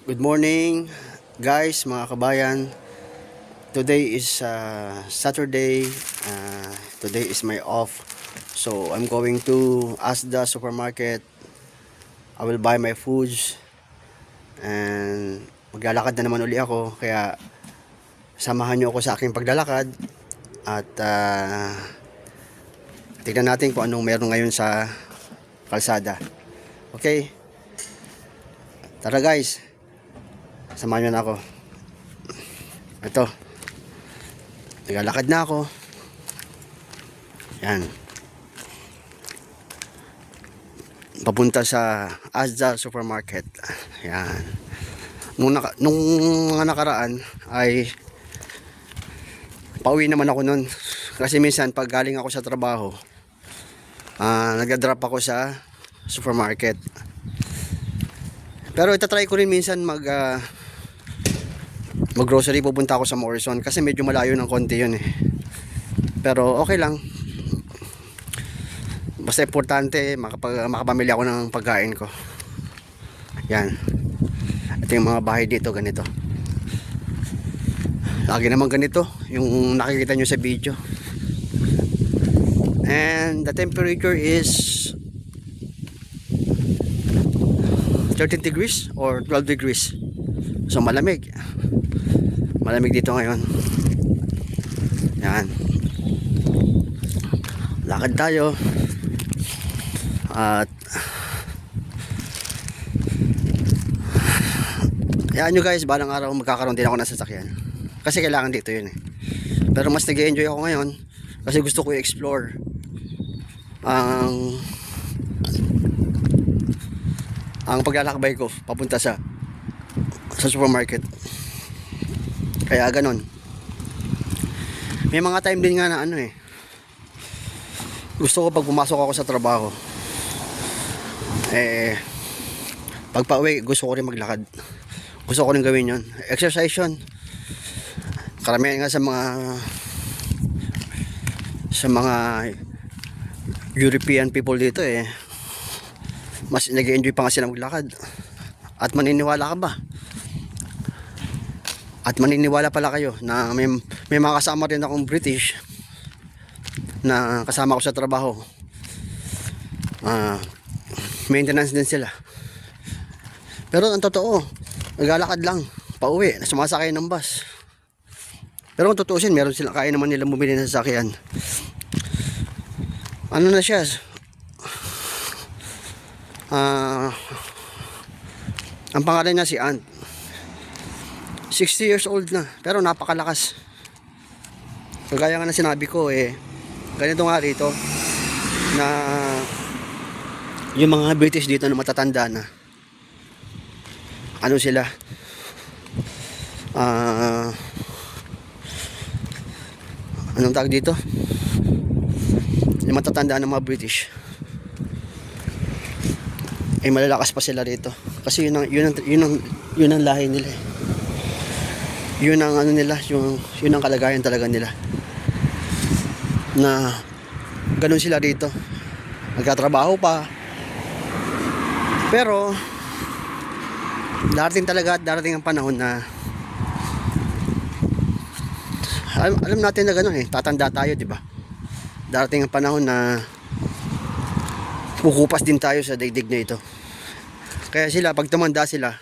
Good morning guys, mga kabayan. Today is Saturday. Today is my off. So I'm going to Asda supermarket. I will buy my foods. And maglalakad na naman uli ako. Kaya samahan nyo ako sa aking paglalakad. At tignan natin kung anong meron ngayon sa kalsada. Okay? Tara guys. Samahan nyo na ako. Ito. Naglalakad na ako. Yan. Papunta sa Asda supermarket. Yan. Nung mga nakaraan ay pauwi naman ako nun. Kasi minsan pag galing ako sa trabaho, nagda-drop ako sa supermarket. Pero itatry ko rin minsan mag-grocery, pupunta ako sa Morrison kasi medyo malayo ng konti yun eh. Pero okay lang. Basta importante makapamili ako ng pagkain ko. Yan. Ito yung mga bahay dito, ganito. Lagi naman ganito yung nakikita nyo sa video. And the temperature is 13 degrees or 12 degrees. So malamig. Malamig dito ngayon. Yan. Lakad tayo. At yan nyo guys, balang araw magkakaroon din ako ng sasakyan. Kasi kailangan dito yun eh. Pero mas nag-enjoy ako ngayon kasi gusto ko i-explore ang paglalakbay ko papunta sa supermarket. Kaya ganon. May mga time din nga na gusto ko pag pumasok ako sa trabaho, pag pauwi gusto ko rin maglakad. Gusto ko rin gawin yun. Exercise yun. Karamihan nga sa mga European people dito mas nag-enjoy pa nga sila maglakad. At maniniwala ka ba? At maniniwala pala kayo na may mga kasama rin akong British na kasama ko sa trabaho. Maintenance din sila. Pero ang totoo, naglalakad lang pauwi, sumasakay ng bus. Pero kung tutuusin, meron sila, kaya naman nila bumili ng sasakyan. Ano na siya? Ang pangalan niya si Aunt. 60 years old na, pero napakalakas. Kagaya nga na sinabi ko ganito nga rito na yung mga British dito na matatanda na, ano sila, anong tawag dito, yung matatanda ng mga British malalakas pa sila rito kasi yun ang lahi nila yun ang ano nila, yun ang kalagayan talaga nila na ganun sila dito, nagtatrabaho pa. Pero darating ang panahon na alam natin na ganun tatanda tayo, di ba? Darating ang panahon na kukupas din tayo sa daigdig na ito. Kaya sila, pag tumanda sila,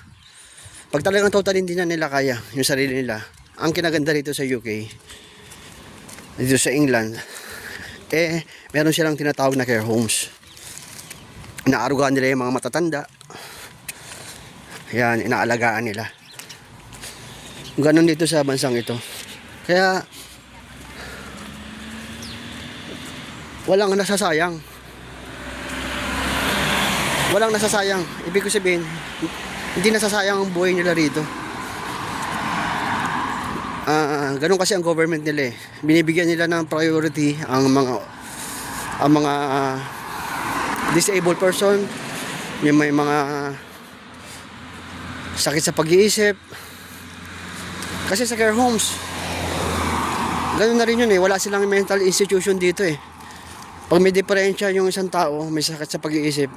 pag talagang totally hindi na nila kaya yung sarili nila, ang kinaganda rito sa UK, dito sa England, meron silang tinatawag na care homes. Inaarugaan nila yung mga matatanda. Yan, inaalagaan nila. Ganon dito sa bansang ito. Kaya walang nasasayang. Walang nasasayang. Ibig ko sabihin, hindi nasasayang ang buhay nila rito. Ganun kasi ang government nila binibigyan nila ng priority ang mga disabled person, yung may mga sakit sa pag-iisip. Kasi sa care homes, ganun na rin yun wala silang mental institution dito Pag may diferensya yung isang tao, may sakit sa pag-iisip,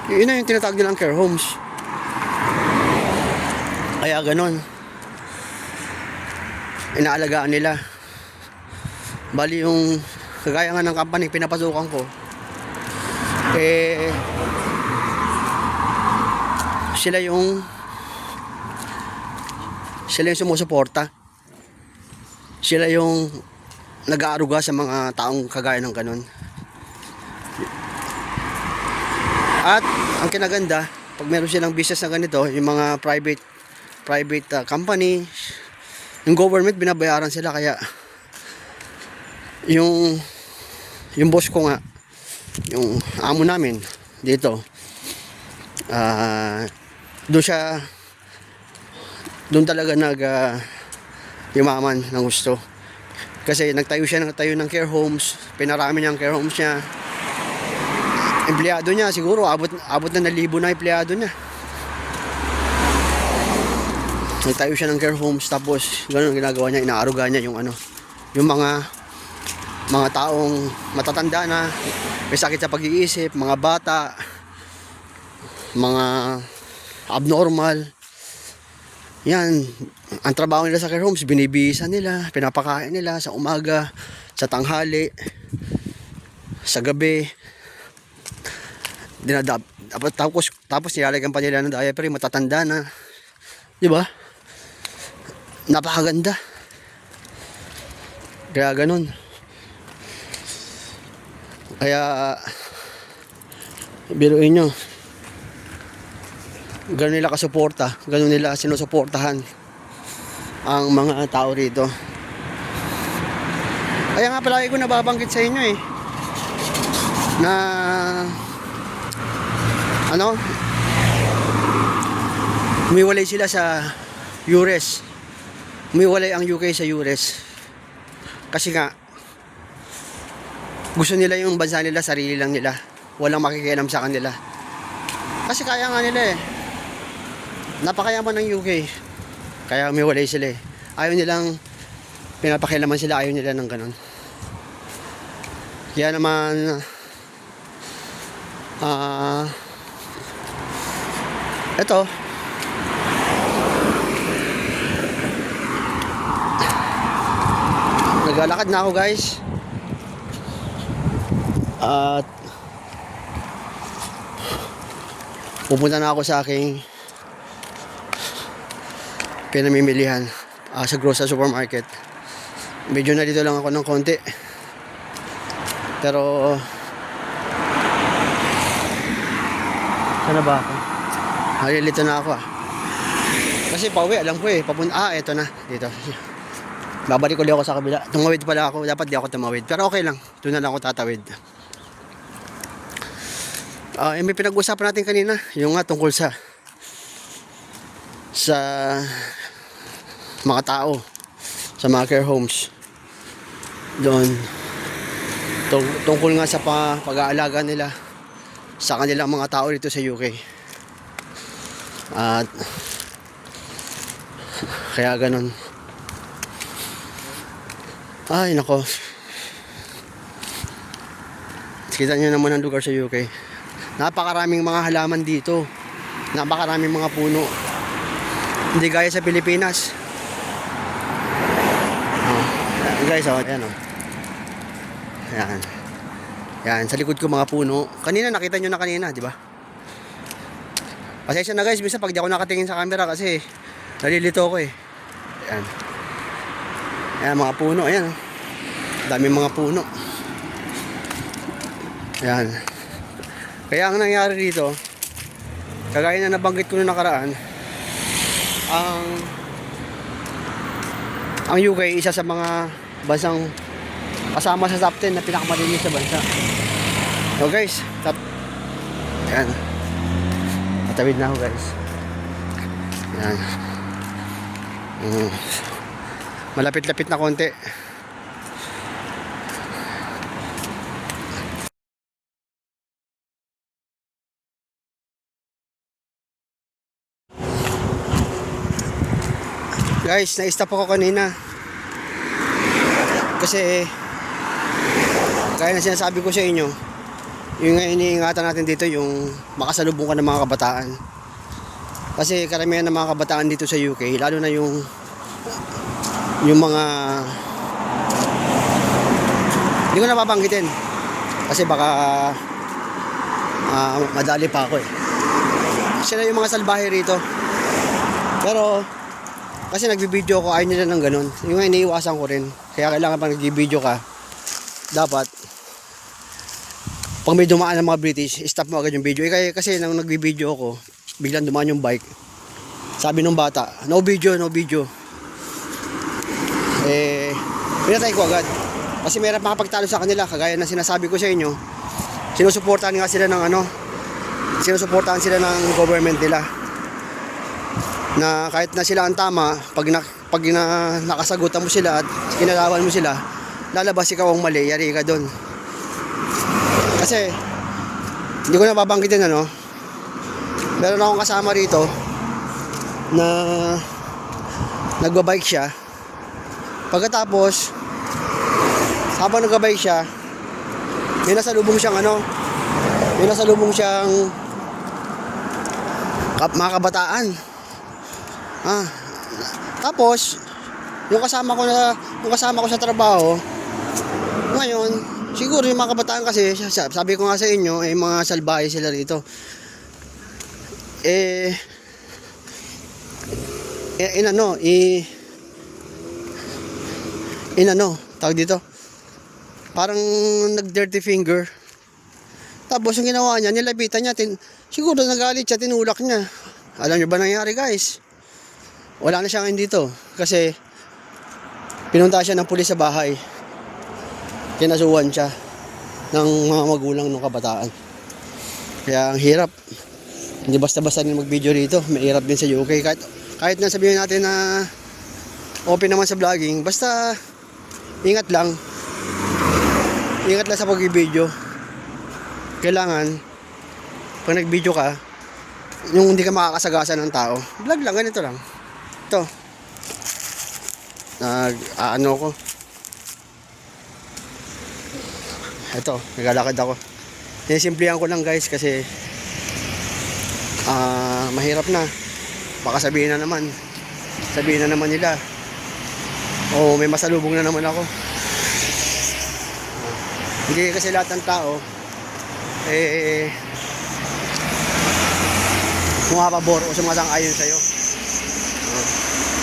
yun na yung tinatawag nilang care homes. Kaya ganun, inaalagaan nila. Bali yung kagaya nga ng company pinapasukan ko, eh sila yung sumusuporta. Sila yung nag-aaruga sa mga taong kagaya ng ganun. At ang kinaganda, pag meron silang business na ganito, yung mga private company, yung government binabayaran sila. Kaya yung boss ko nga, yung amo namin dito, doon talaga yumaman ng gusto. Kasi nagtayo ng care homes, pinarami niya ang care homes niya. Empleyado niya siguro abot na 1,000 na empleyado niya. Nagtayo siya ng care homes, tapos gano'n ginagawa niya, inaaruga niya yung mga taong matatanda na may sakit sa pag-iisip, mga bata, mga abnormal. Yan, ang trabaho nila sa care homes, binibihisan nila, pinapakain nila sa umaga, sa tanghali, sa gabi. Tapos nilalagyan pa nila ng diaper, matatanda na. Di ba? Napakaganda. Kaya ganun. Kaya biruin nyo, ganun nila kasuporta, ganun nila sinusuportahan ang mga tao rito. Kaya nga palagi ko nababanggit sa inyo na umiwalay sila sa URES. Umiwalay ang UK sa URES. Kasi nga gusto nila yung bansa nila, sarili lang nila. Walang makikialam sa kanila. Kasi kaya nga nila napakayaman ng UK. Kaya umiwalay sila Ayaw nilang pinapakialaman sila, ayaw nila ng ganun. Kaya naman eto, naglalakad na ako, guys. At pupunta na ako sa aking pinamimilihan sa grocery supermarket. Medyo nalito lang ako ng konti, pero sana ba ako? Nalilito na ako kasi pauwi, alam ko papunta, eto na, dito. Babalik ulit ako sa kabila. Tumawid pala ako, dapat di ako tumawid, pero okay lang, doon na lang ako tatawid. May pinag-usapan natin kanina, yung nga tungkol sa mga tao sa mga care homes doon, tungkol nga sa pag-aalaga nila sa kanilang mga tao dito sa UK. At kaya ganun. Ay nako, kita nyo naman ang lugar sa UK. Napakaraming mga halaman dito, napakaraming mga puno, hindi gaya sa Pilipinas. Guys, ayan ayan, yan sa likod ko mga puno. Kanina nakita nyo na kanina, di ba? Pasensya na guys, minsan pag di ako nakatingin sa camera kasi nalilito ko Ayan. Ayan mga puno, ayan. Daming mga puno. Ayan. Kaya ang nangyari dito, kagaya na nabanggit ko noong nakaraan, ang UK isa sa mga bansang kasama sa top 10 na pinakamalinis sa bansa. So guys, ayan. Matawid na ako guys. Ayan. Malapit-lapit na konti. Guys, na-stop ako kanina kasi kaya na sinasabi ko sa inyo, yung iniingatan natin dito, yung makasalubong ka ng mga kabataan. Kasi karamihan ng mga kabataan dito sa UK, lalo na yung mga, hindi ko na babanggitin kasi baka madali pa ako eh. Sila yung mga salbahe rito. Pero kasi nagbibideo ko, ayaw nila ng ganun. Yung nga iniiwasan ko rin. Kaya kailangan pag nagbibideo ka, dapat pag may dumaan ng mga British, stop mo agad yung video. Kasi nang nagbibideo ako, biglang dumaan yung bike. Sabi nung bata, no video, no video. Pinatay ko agad. Kasi mayroon makapagtalo sa kanila. Kagaya na sinasabi ko sa inyo, sinusuportahan nga sila ng sinusuportahan sila ng government nila. Na kahit na sila ang tama, pag nakasagutan mo sila at kinalawan mo sila, lalabas ikaw ang mali, yari ka doon. Kasi hindi ko na babanggitin meron akong kasama rito na nagbabike siya. Pagkatapos habang nagbabike siya, may nasalubong siyang mga kabataan. Tapos yung kasama ko sa trabaho ngayon, siguro yung mga kabataan kasi, sabi ko nga sa inyo, mga salbahe sila rito. Tawag dito, parang nag-dirty finger. Tapos yung ginawa niya, nilapitan niya, siguro nagalit siya, tinulak niya. Alam niyo ba nangyari, guys? Wala na siya ngayon dito kasi pinunta siya ng pulis sa bahay. Kinasuhan siya ng mga magulang ng kabataan. Kaya ang hirap. Hindi basta-basta din mag-video rito. May hirap din sa UK. Kahit na sabihin natin na open naman sa vlogging, basta ingat lang. Ingat lang sa pag-video. Kailangan pag nag-video ka, yung hindi ka makakasagasa ng tao, vlog lang, ganito lang. Ito. Ko. Ito, naglalakad ako. Sinisimplihan ko lang, guys, kasi mahirap na. Baka sabihin na naman nila, may masalubong na naman ako. Hindi kasi lahat ng tao pumapabor o sumasang-ayon sa'yo.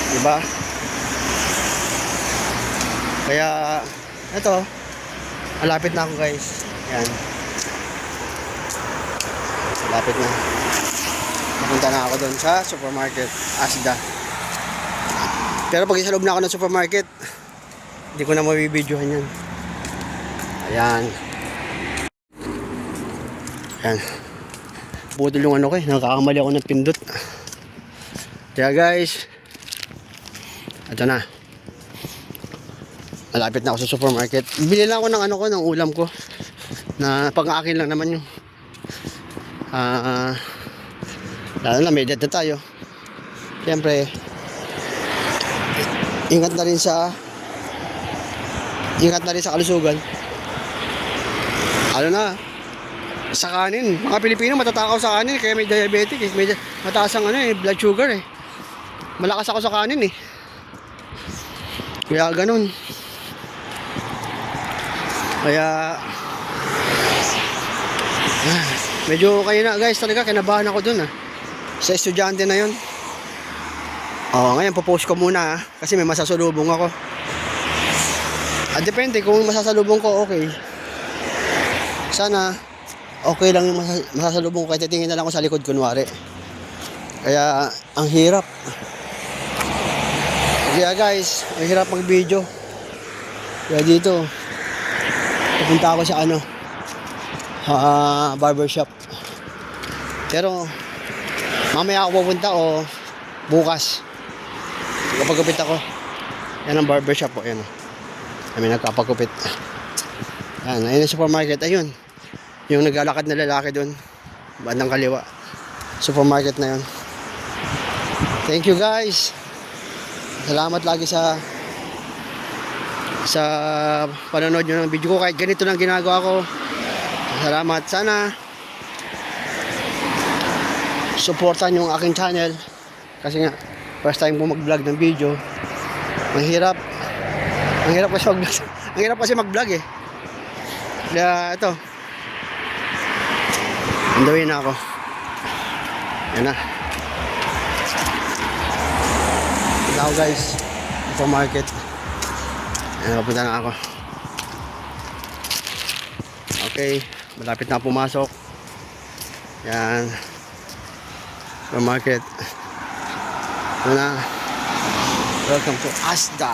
Diba? Kaya ito, malapit na ako, guys. Yan. Malapit na. Napunta na ako doon sa supermarket, Asda. Pero pag isa loob na ako ng supermarket, hindi ko na mabibidyohan yan. Ayan. Ayan. Budol yung nakakamali ako ng pindot. Kaya, guys, ito na. Malapit na ako sa supermarket. Bili lang ako ng ng ulam ko. Na pang-akin lang naman yung lalo na may edad na tayo. Siyempre, ingat na rin sa kalusugan. Ano na, sa kanin. Mga Pilipino matatakaw sa kanin kaya may diabetic, may mataas ang blood sugar eh. Malakas ako sa kanin eh. Kaya ganun. Kaya medyo kayo na, guys, talaga kinabahan ako dun sa estudyante na yun. Ngayon popost ko muna kasi may masasalubong ako. Depende kung masasalubong ko, okay. Sana okay lang yung masasalubong ko, kahit titingin na lang ako sa likod kunwari. Kaya ang hirap. Kaya, guys, ang hirap mag-video. Kaya dito pupunta ako sa barbershop. Pero mamaya ako pupunta o bukas kapagupit ako. Yan ang barbershop po. Yan kami nagkapagupit. Yan, ayun ang supermarket. Ayun yung naglalakad na lalaki doon bandang kaliwa. Supermarket na yun. Thank you, guys. Salamat lagi sa panonood nyo ng video ko. Kahit ganito lang ginagawa ko, salamat. Sana supportan yung aking channel. Kasi nga, first time ko mag-vlog ng video. Mahirap. Ang hirap kasi mag-vlog. Ang hirap kasi mag-vlog eh. Kaya ito. Andawin na ako. Yan na. Ito ako guys. Supermarket. Yan, napunta na ako. Okay. Malapit na pumasok. Yan. Supermarket. Ito na. Welcome to Asda.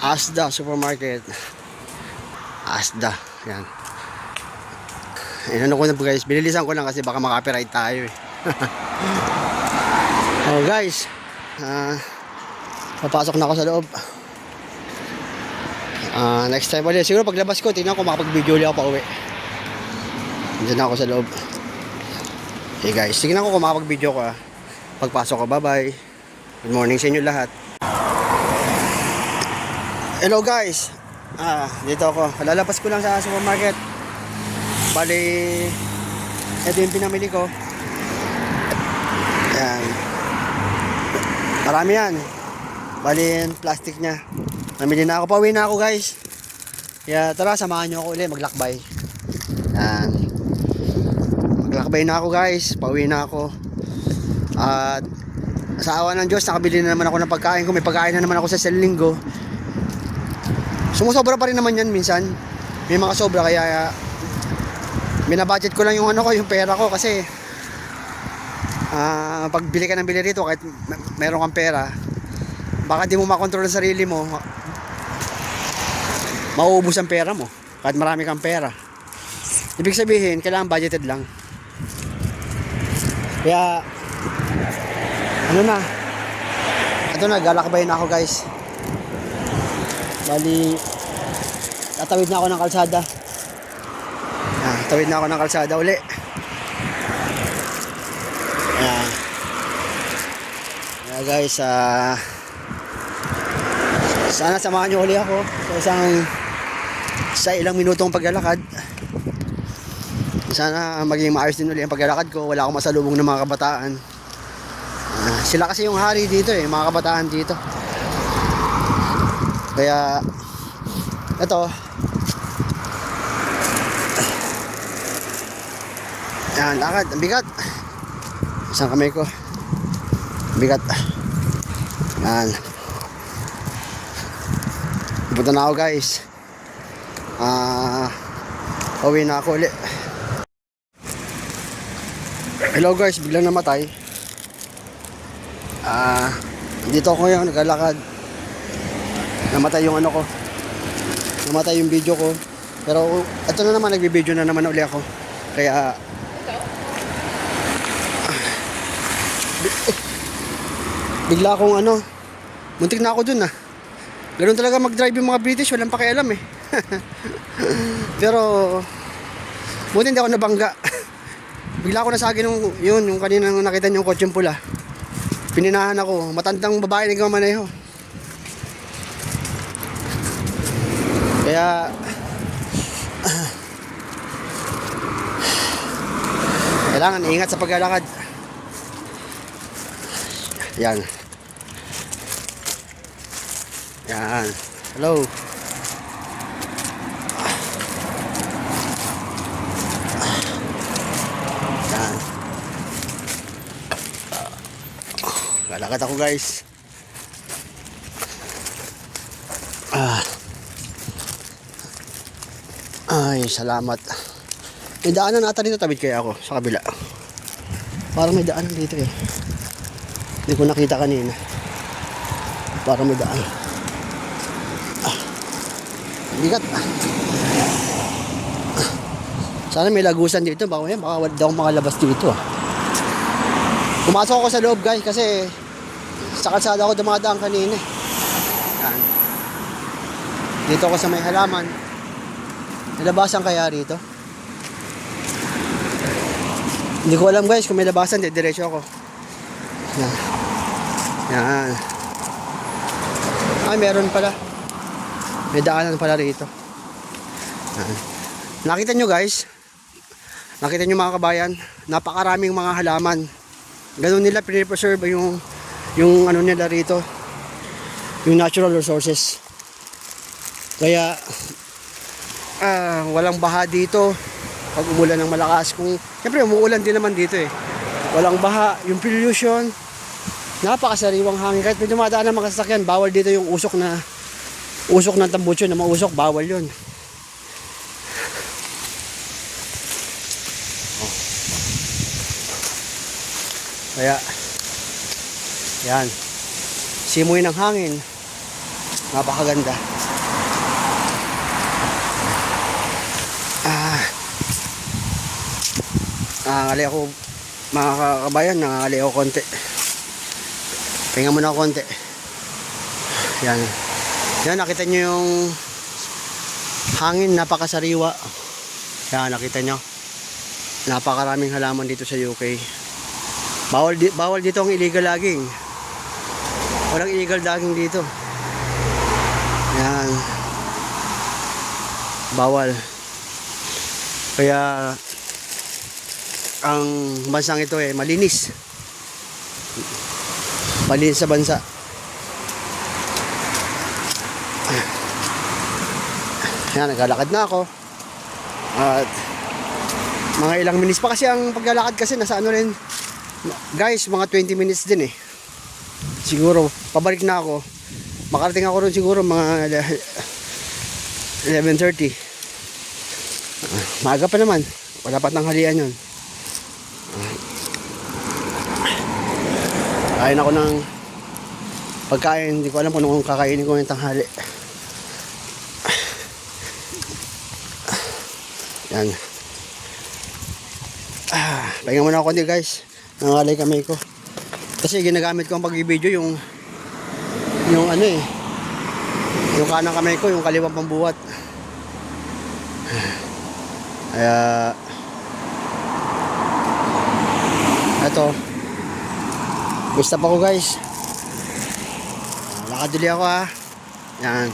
Asda Supermarket. Asda. Yan. Inano ko na po guys. Binilisan ko lang kasi baka makapiright tayo eh. Oh guys. Papasok na ako sa loob. Next time ulit. Siguro paglabas ko, tingnan ko makapag-video ulit ako pa uwi. Diyan na ako sa loob. Okay guys. Tingnan ko kung makapag-video ko pagpasok ko. Bye bye. Good morning sa inyo lahat. Hello guys. Dito ako. Lalabas ko lang sa supermarket. Bali, ito yung pinamili ko. Ayan. Marami yan. Bali yung plastic nya. Namili na ako. Pauwi na ako guys. Kaya tara, samahan nyo ako ulit maglakbay. Ayan. Maglakbay na ako guys. Pauwi na ako. At sa awa ng Diyos, nakabili na naman ako ng pagkain ko. May pagkain na naman ako sa isang linggo. Sumusobra pa rin naman yan minsan. May mga sobra kaya binabudget ko lang yung yung pera ko kasi pag bili ka ng bili rito kahit meron kang pera, baka di mo makontrol ang sarili mo, mauubos ang pera mo kahit marami kang pera. Ibig sabihin, kailangan budgeted lang. Kaya ito na, galakbay na ako guys. Bali, tatawid na ako ng kalsada. Tawid na ako ng kalsada uli. Kaya guys, sana samahan nyo uli ako sa ilang minutong paglalakad. Sana maging maayos din uli ang paglalakad ko. Wala akong masalubong ng mga kabataan. Sila kasi yung hari dito mga kabataan dito. Kaya ito, yan, lakad, ang bigat. Isang kamay ko, bigat. Yan. Punta na ako guys. Uwi na ako ulit. Hello guys, biglang namatay. Dito ako ngayon, naglalakad. Namatay yung ko. Namatay yung video ko. Pero ito na naman, nagbibideo na naman uli ako. Kaya bigla akong muntik na ako dun Ganun talaga mag-drive yung mga British, walang pakialam eh. Pero buti hindi ako nabangga. Bigla ako nasagi yung kanina nung nakita niyo yung kotseng pula. Pininahan ako, matandang babae na gumamaneho. Kaya kailangan ingat sa paglalakad. Yan. Yan. Hello. Yan. Lalakad ako guys. Ay, salamat. May daanan ata dito, tabid kaya ako sa kabila. Parang may daanan dito eh. Hindi ko nakita kanina. Parang may daan. Bigat. Sana may lagusan dito. Baka wala daw makalabas dito Pumasok ako sa loob guys kasi sa kalsada ako dumadaan kanina. Yan. Dito ako sa may halaman. Nilabasan kaya rito? Hindi ko alam guys kung may labasan, diretso ako. Yan. Yan. Ay, meron pala. May daanan pala rito. Yan. Nakita nyo guys, Nakita nyo mga kabayan, napakaraming mga halaman. Ganun nila pinipreserve yung ano nila rito, yung natural resources. Kaya walang baha dito pag umulan ng malakas. Kung siyempre umuulan din naman dito eh. Walang baha, yung pollution, napakasariwang hangin. Kahit may dumadaan ng mga sasakyan, bawal dito yung usok ng tambucho na mausok, bawal yun. Kaya yan, simoy ng hangin, napakaganda. Nangangali ako mga kabayan, nangangali ako konti. Pahinga muna ako konti. Yan. Yan, nakita nyo yung hangin, napakasariwa. Yan, nakita nyo. Napakaraming halaman dito sa UK. Bawal dito ang illegal logging. Walang illegal logging dito. Yan. Bawal. Kaya ang bansang ito malinis. Malinis sa bansa. Yan, naglalakad na ako. At mga ilang minutes pa kasi ang paglalakad kasi nasa ano rin. Guys, mga 20 minutes din eh. Siguro, pabalik na ako. Makarating ako rin siguro mga 11:30. Maaga pa naman. Wala pa tanghalian yun. Kain ako ng pagkain. Hindi ko alam kung anong kakainin ko yung tanghali. Yan. Pahinga muna ako konti guys. Nangalay kamay ko. Kasi ginagamit ko ang pag-video yung ano yung kanang kamay ko, yung kaliwang pambuhat. Kaya eto, may stop ako guys. Lakad ulit ako ha. Yan.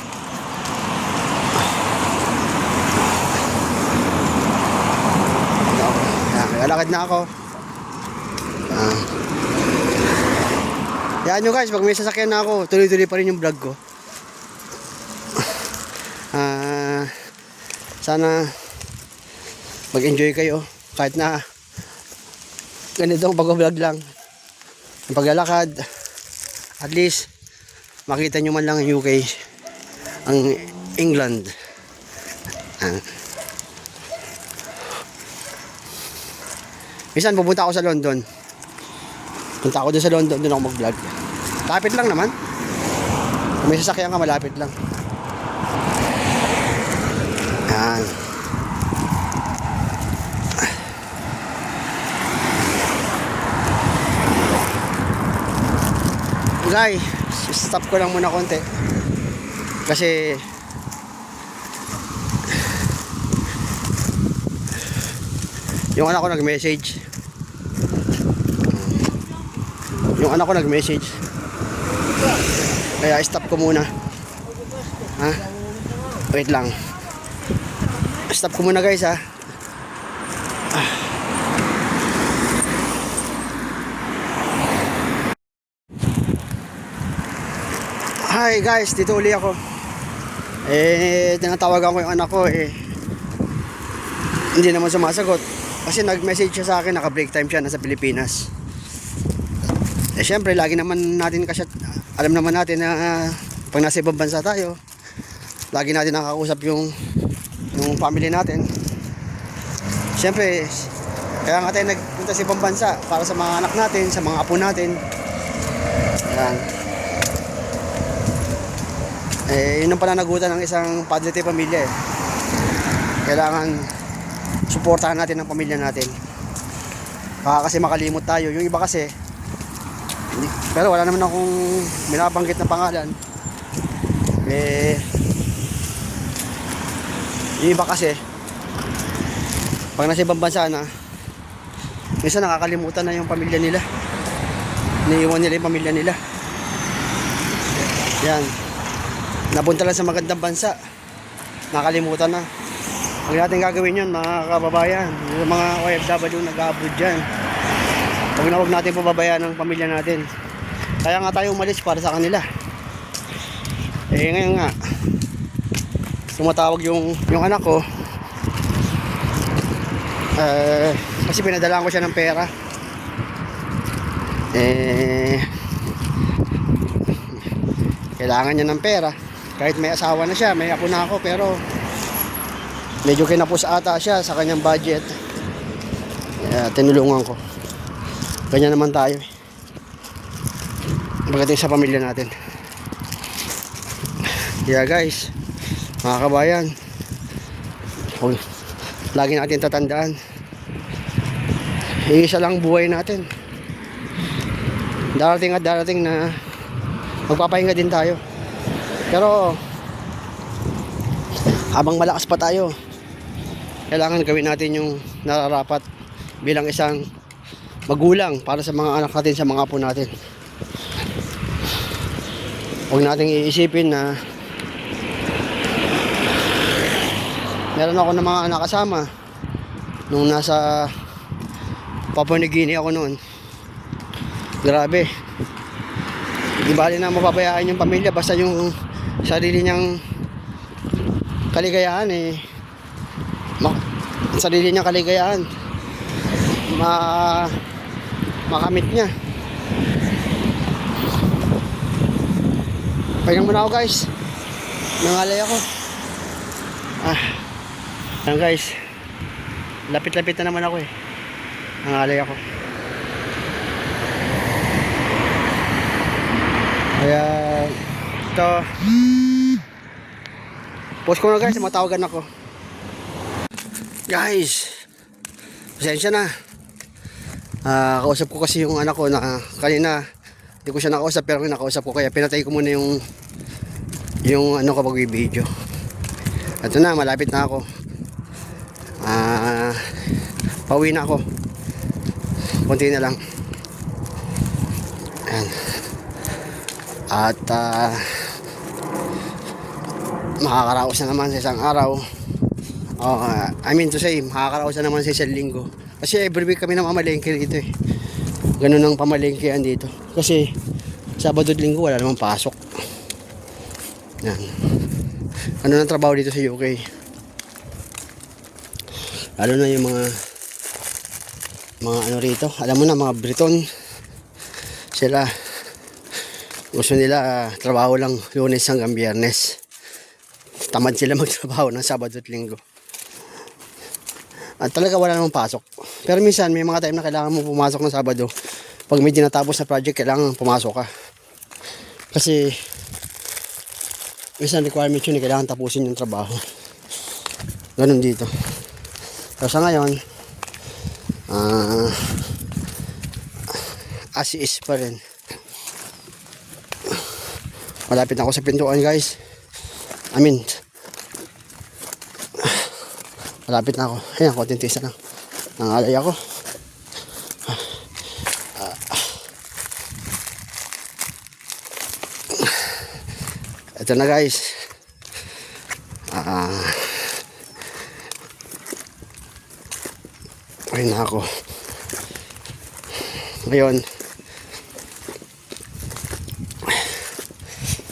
Lalakad na ako. Yan nyo guys, pag may sasakyan na ako, tuloy-tuloy pa rin yung vlog ko. Sana mag-enjoy kayo kahit na ganitong pag-vlog lang. Ang paglalakad, at least makita nyo man lang ang UK, ang England. Minsan pupunta ako sa London. Punta ako doon sa London, doon ako mag-vlog. Lapit lang naman. Kung may sasakyan ka, malapit lang. Yan. Guys, stop ko lang muna konti. Kasi yung anak ko nag-message. Kaya stop ko muna. Ha? Wait lang. Stop ko muna guys ha. Hi guys, dito uli ako. Tinatawagan ko yung anak ko hindi naman sumasagot. Kasi nag-message siya sa akin, naka-break time siya, nasa Pilipinas. Syempre, lagi naman natin kasi alam naman natin na pag nasa ibang bansa tayo, lagi natin nakakausap yung family natin. Syempre, kaya nga tayo nagpunta sa ibang bansa para sa mga anak natin, sa mga apo natin. Yan. Yun ang pananagutan ng isang padre de pamilya Kailangan suportahan natin ang pamilya natin. Baka kasi makalimot tayo. Yung iba kasi, pero wala naman akong binabanggit na pangalan. Yung iba kasi, pag nasa ibang bansa na, minsan nakakalimutan na yung pamilya nila. Iniiwan nila yung pamilya nila. Yan. Napunta lang sa magandang bansa, nakalimutan na. Huwag natin gagawin yun mga kababayan. Yung mga OFW nag-abroad dyan. Huwag natin pababayaan ang pamilya natin. Kaya nga tayo umalis para sa kanila. Eh ngayon nga, tumatawag yung anak ko. Kasi pinadalaan ko siya ng pera. Kailangan niya ng pera. Kahit may asawa na siya, may apo na ako, pero medyo kinapos ata siya sa kanyang budget. Kaya tinulungan ko. Ganyan naman tayo. Pagdating sa pamilya natin. Kaya guys, mga kabayan, lagi natin tatandaan, iisa lang buhay natin. Darating at darating na magpapahinga din tayo. Pero habang malakas pa tayo, kailangan gawin natin yung nararapat bilang isang magulang para sa mga anak natin, sa mga apo natin. Huwag nating iisipin na meron ako ng mga anak kasama nung nasa Papua New Guinea ako noon. Grabe, di bali na mapabayaan yung pamilya, basta yung sarili niyang kaligayahan sarili niyang kaligayahan makamit niya. Pahinga muna ako guys, nangalay ako. Yan guys, lapit-lapit na naman ako nangalay ako. Kaya ito, post ko na guys, matawagan ako. Guys, pasensya na. Kausap ko kasi yung anak ko na kanina hindi ko siya nakausap, pero nakausap ko, kaya pinatay ko muna yung kapag video. Ito na, malapit na ako. Pauwi na ako. Konti na lang. Ayan. At makakaraos na naman sa isang araw. I mean to say, makakaraos na naman sa isang linggo. Kasi every week kami namamalengke dito Ganun ang pamalengkean dito. Kasi Sabado at Linggo wala namang pasok. Yan. Ano nang trabaho dito sa UK? Lalo na yung mga ano rito. Alam mo na, mga Briton. Sila gusto nila trabaho lang Lunes hanggang Biyernes. Tamad sila magtrabaho ng Sabado at Linggo. At talaga wala namang pasok. Pero minsan may mga time na kailangan mo pumasok ng Sabado. Pag may dinatapos na project, kailangan pumasok ka. Kasi minsan requirement yun, kailangan tapusin yung trabaho. Ganun dito. So sa ngayon, as is pa rin. Malapit na ako sa pintuan guys. Malapit na ako. Ayan, konting tisa lang. Nangalay ako. Ito na guys. Ayun na ako. Ngayon,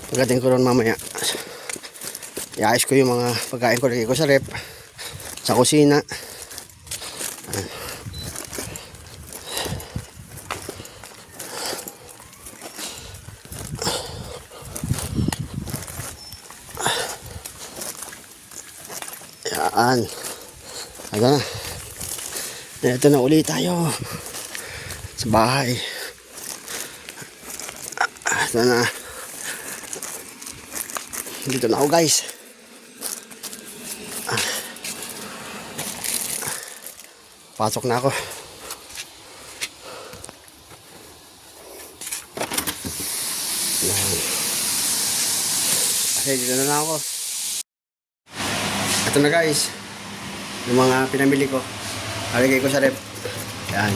pagdating ko ron mamaya, iayos ko yung mga pagkain ko, lagay ko sa rep, sa kusina. Yan. Ito na. Ito na ulit tayo sa bahay. Ito na. Dito na ako guys. Pasok na ako. Kasi dito na ako. Ito na guys, yung mga pinamili ko, nalagay ko sa rep. Yan,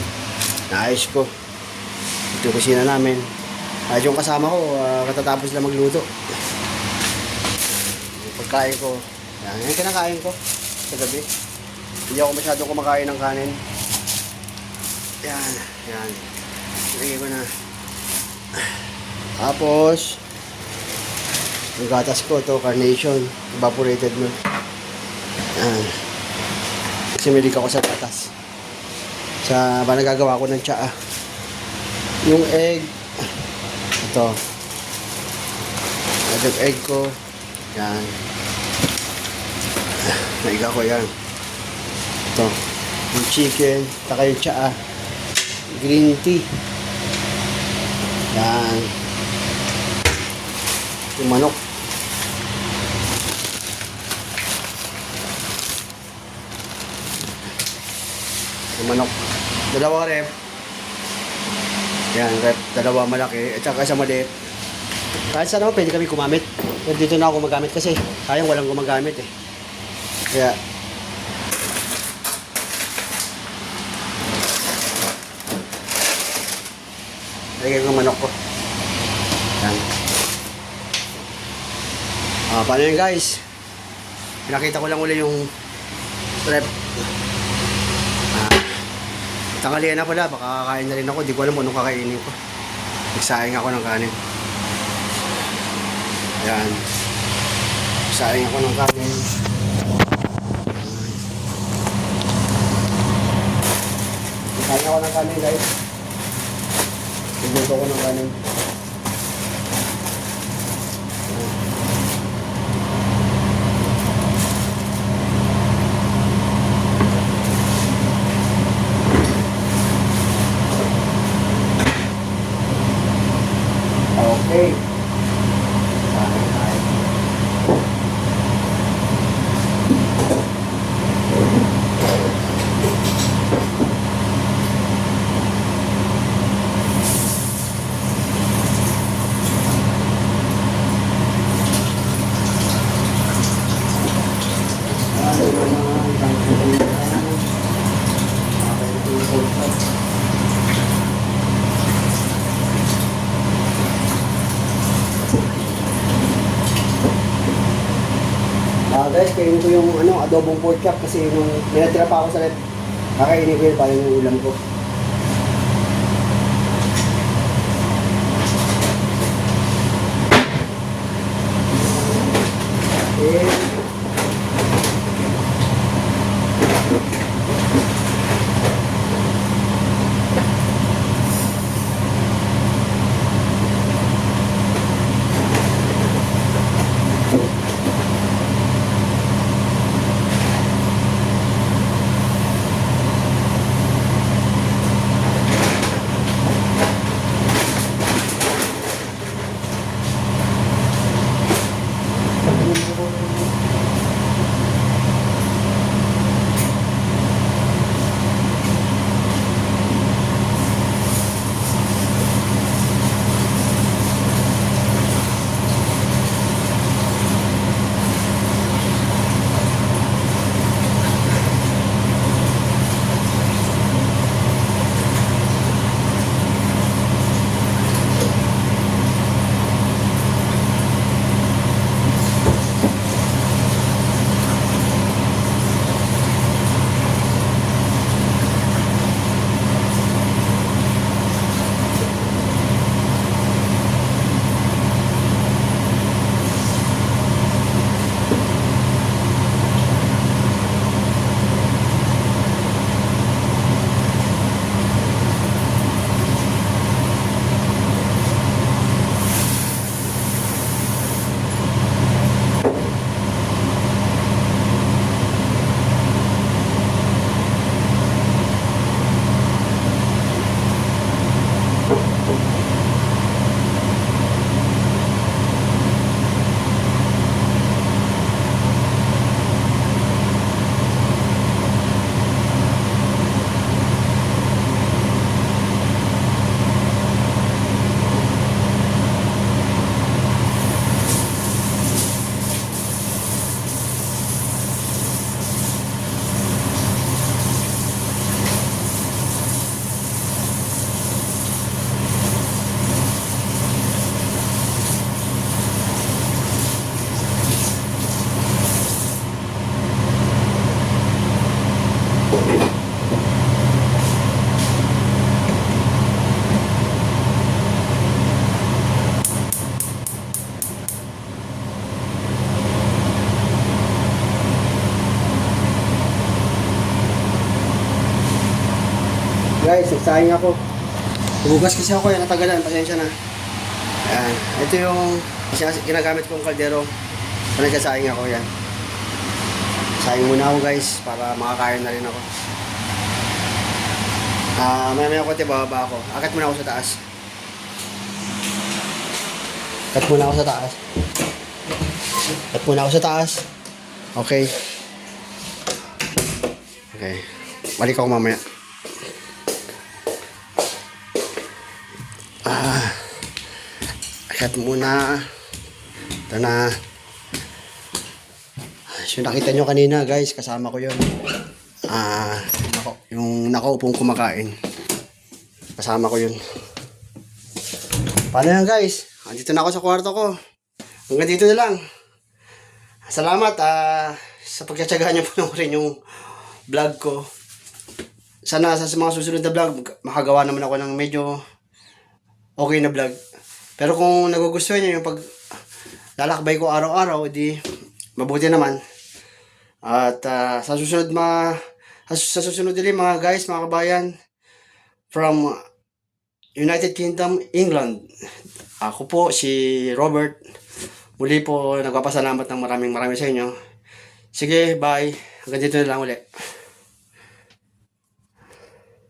naayos ko. Ito yung kusina namin. At yung kasama ko, katatapos lang magluto. Yung pagkain ko, yan yung kinakain ko. sa gabi. Hindi ako masyadong kumakain ng kanin. Yan, yan. Lagay ko na. Tapos, yung gatas ko, to Carnation, evaporated milk. Yan. Kasi mahilig ako sa gatas. Nagagawa ko ng tsaa. Yung egg, ito. Yung egg ko, yan. Naiga ko yan. Ito. Yung chicken, taka yung tsaa. Green tea. Yan. Yung manok. Yung manok. Dalawang rep. Yan, rep. Dalawa malaki. At saka isa maliit. Kahit saan naman pwede kami gumamit. Pero dito na ako gumagamit kasi sayang walang gumagamit eh. Kaya lagyan ko ng manok ko. Yan. Paano yun guys? Pinakita ko lang uli yung rep. Tanghalian na pala, baka kakain na rin ako. Di ko alam anong kakainin ko. Nagsaing ako ng kanin. Ayan. Nagsaing ako ng kanin. Nagsaing ako ng kanin guys. Nagluto ko ng kanin. Okay. Guys, kainin ko yung adobong pork chop kasi nung minatira pa ako sa rep, kakainin ko yun para yung ulam ko. Okay. nagsasaing ako. Hugas kasi ako, yan natagalan, pasensya na. Ayan, ito yung ginagamit kong kaldero. Kung nagsasaing ako, yan. Saing muna ako guys, para makakain na rin ako. Maya ko bababa ako. Akat muna ako sa taas. Akat muna ako sa taas. Akat muna ako sa taas. Okay. Okay. Balik ako mamaya. Akat muna. Ito na. So nakita nyo kanina guys, kasama ko yun. Yung nakaupong kumakain. Kasama ko yun. Paano yan guys? Andito na ako sa kwarto ko. Hanggang dito na lang. Salamat sa pagtsatsagaan nyo panoorin yung vlog ko. Sana sa mga susunod na vlog, makagawa naman ako ng medyo okay na vlog. Pero kung nagugustuhan nyo yung pag lalakbay ko araw-araw, edi mabuti naman. At sa susunod din mga guys, mga kabayan, from United Kingdom, England. Ako po si Robert. Muli po nagpapasalamat ng maraming sa inyo. Sige, bye. Hanggang dito na lang ulit.